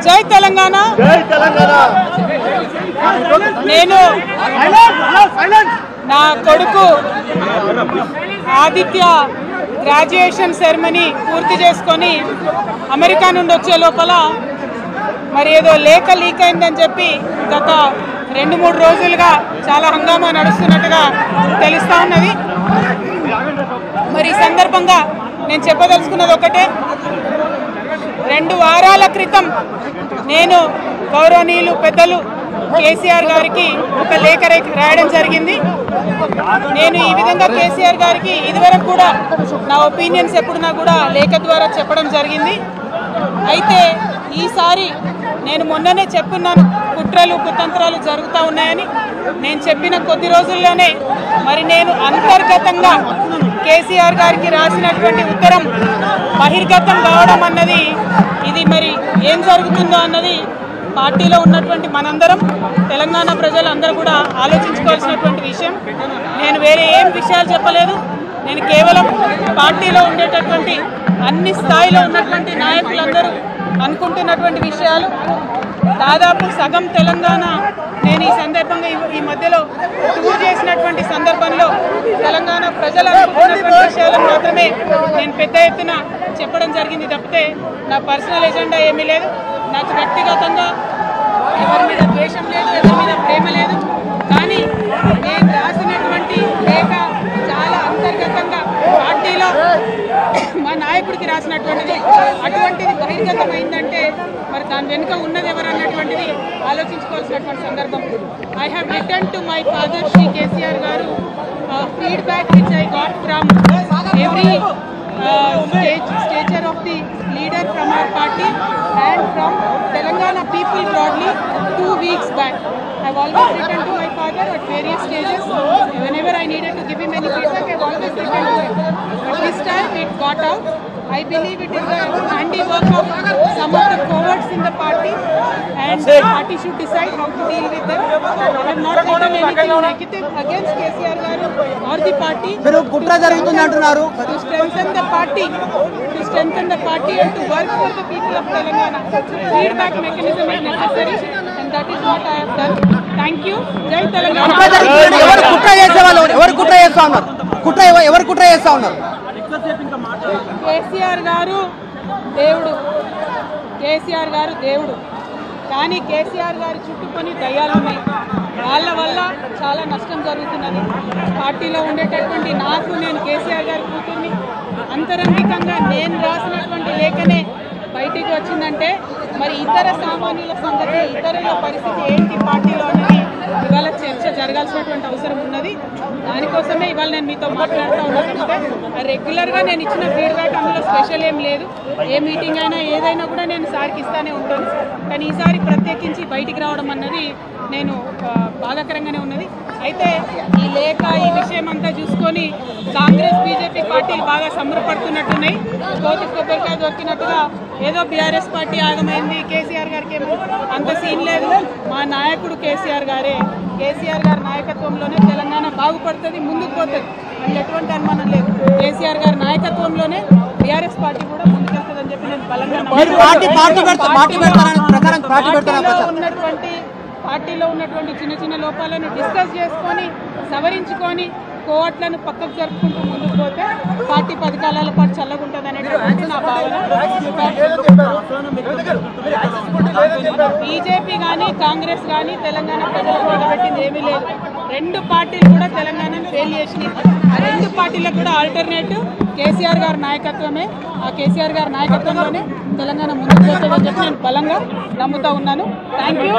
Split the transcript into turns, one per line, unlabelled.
జై తెలంగాణ నేను నా కొడుకు ఆదిత్య గ్రాడ్యుయేషన్ సెరమనీ పూర్తి చేసుకొని అమెరికా నుండి వచ్చే లోపల మరి ఏదో లేఖ లీక్ అయిందని చెప్పి గత 2-3 రోజులుగా చాలా హంగామా నడుస్తున్నట్టుగా తెలుస్తా ఉన్నది. మరి ఈ సందర్భంగా నేను చెప్పదలుచుకున్నది ఒకటే, 2 వారాల క్రితం నేను గౌరవనీయులు పెద్దలు కేసీఆర్ గారికి ఒక లేఖ రాయడం జరిగింది. నేను ఈ విధంగా కేసీఆర్ గారికి ఇదివరకు కూడా నా ఒపీనియన్స్ ఎప్పుడున్నా కూడా లేఖ ద్వారా చెప్పడం జరిగింది. అయితే ఈసారి నేను మొన్ననే చెప్పున్నాను, కుట్రలు కుతంత్రాలు జరుగుతూ ఉన్నాయని. నేను చెప్పిన కొద్ది రోజుల్లోనే మరి నేను అంతర్గతంగా కేసీఆర్ గారికి రాసినటువంటి ఉత్తరం బహిర్గతం కావడం అన్నది, ఇది మరి ఏం జరుగుతుందో అన్నది పార్టీలో ఉన్నటువంటి మనందరం, తెలంగాణ ప్రజలందరూ కూడా ఆలోచించుకోవాల్సినటువంటి విషయం. నేను వేరే ఏం విషయాలు చెప్పలేదు. నేను కేవలం పార్టీలో ఉండేటటువంటి అన్ని స్థాయిలో ఉన్నటువంటి నాయకులందరూ అనుకుంటున్నటువంటి విషయాలు. దాదాపు సగం తెలంగాణ నేను ఈ సందర్భంగా ఈ మధ్యలో టూర్ చేసినటువంటి సందర్భంలో తెలంగాణ ప్రజలు అనుకుంటున్నటువంటి విషయాలను మాత్రమే నేను పెద్ద ఎత్తున చెప్పడం జరిగింది తప్పితే నా పర్సనల్ ఎజెండా ఏమీ లేదు. నాకు వ్యక్తిగతంగా ఎవరి మీద ద్వేషం లేదు, ఎవరి మీద ప్రేమ లేదు. కానీ నేను రాసినటువంటి లేఖ చాలా అంతర్గతంగా పార్టీలో మా నాయకుడికి రాసినటువంటిది. అటువంటిది బహిర్గతమైందంటే మరి దాని వెనుక ఉన్నది ఎవరన్నటువంటిది ఆలోచించుకోవాల్సినటువంటి సందర్భం. I have return to my father Shri KCR garu feedback which I got from every stature of the leader from our party and from Telangana people broadly 2 weeks back. I have always written to my father at various stages. Whenever I needed to give him any feedback, I have always written to him. But this time it got out. I believe it is the handiwork of some of the cowards in the party, and the party should decide how to deal with them. I have not written anything negative against KCR garu or the party. To strengthen the party and to work for the people of Telangana. Feedback mechanism is necessary, and that is what I have done. Thank you. Jai Telangana. KCR గారు దేవుడు, కానీ కేసీఆర్ గారి చుట్టుకొని దయ్యాలు ఉన్నాయి. వాళ్ళ వల్ల చాలా నష్టం జరుగుతున్నది. పార్టీలో ఉండేటటువంటి నేను కేసీఆర్ గారి కూతుర్ని, అంతరంగికంగా నేను రాసినటువంటి లేఖనే బయటికి వచ్చిందంటే మరి ఇతర సామాన్యుల సంగతి, ఇతరుల పరిస్థితి ఏంటి పార్టీలో అనేది ఇవాళ చర్చ జరగాల్సినటువంటి అవసరం ఉన్నది. దానికోసమే ఇవాళ నేను మీతో మాట్లాడుతూ ఉన్నాను. రెగ్యులర్గా నేను ఇచ్చిన ఫీడ్బ్యాక్ అందులో స్పెషల్ ఏం లేదు. ఏ మీటింగ్ అయినా ఏదైనా కూడా నేను సార్కి ఇస్తానే ఉంటాను. కానీ ఈసారి ప్రత్యేకించి బయటికి రావడం అన్నది నేను బాధాకరంగానే ఉన్నది. అయితే ఈ లేఖ, ఈ విషయం అంతా చూసుకొని కాంగ్రెస్ బీజేపీ పార్టీలు బాగా సంబరపడుతున్నట్టున్నాయి. కోతి కొబ్బరికాయ దొరికినట్టుగా ఏదో బీఆర్ఎస్ పార్టీ ఆగమైంది, కేసీఆర్ గారికి ఏమో అంత సీన్ లేదు. మా నాయకుడు కేసీఆర్ గారి నాయకత్వంలోనే తెలంగాణ బాగుపడుతుంది, ముందుకు పోతుంది. అందులో ఎటువంటి అనుమానం లేదు. కేసీఆర్ గారి నాయకత్వంలోనే బీఆర్ఎస్ పార్టీ కూడా ముందుకెళ్తుందని చెప్పి నేను బలంగా పార్టీలో ఉన్నటువంటి చిన్న చిన్న లోపాలను డిస్కస్ చేసుకొని సవరించుకొని కోవట్లను పక్కకు జరుపుకుంటూ ముందుకు పోతే పార్టీ 10 కాలాల పాటు చల్లగుంటుంది అనేటువంటి నా భావన. బీజేపీ కానీ కాంగ్రెస్ కానీ తెలంగాణ ప్రజలకు నిలబెట్టింది ఏమీ లేదు. 2 పార్టీలు కూడా తెలంగాణను ఫెయిల్ చేసినాయి. ఆ 2 పార్టీలకు కూడా ఆల్టర్నేటివ్ కేసీఆర్ గారి నాయకత్వమే. ఆ కేసీఆర్ గారి నాయకత్వంలోనే తెలంగాణ ముందుకు పోతుందని చెప్పి నేను బలంగా నమ్ముతా ఉన్నాను. Thank you.